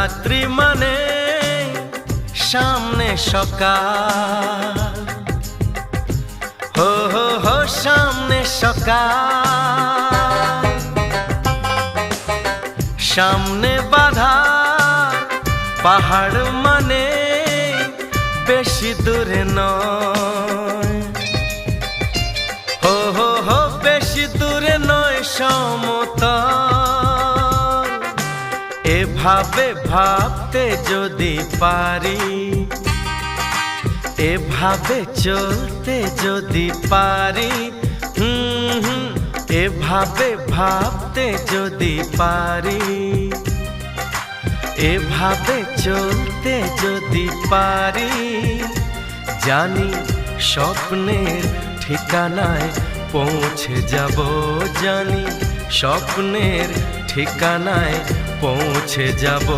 রাত্রি মানে সামনে সকাল, হো হো হো সামনে সকাল। সামনে বাঁধা পাহাড় মানে বেশি দূরে নয়, হো হো হো বেশি দূরে নয় সমতল। এভাবে ভাবতে যদি পারি, এভাবে চলতে যদি পারি, এভাবে ভাবতে যদি পারি, এভাবে চলতে যদি পারি, জানি স্বপ্নের ঠিকানায় পৌঁছে যাব, জানি স্বপ্নের ঠিকানায় পৌঁছে যাব।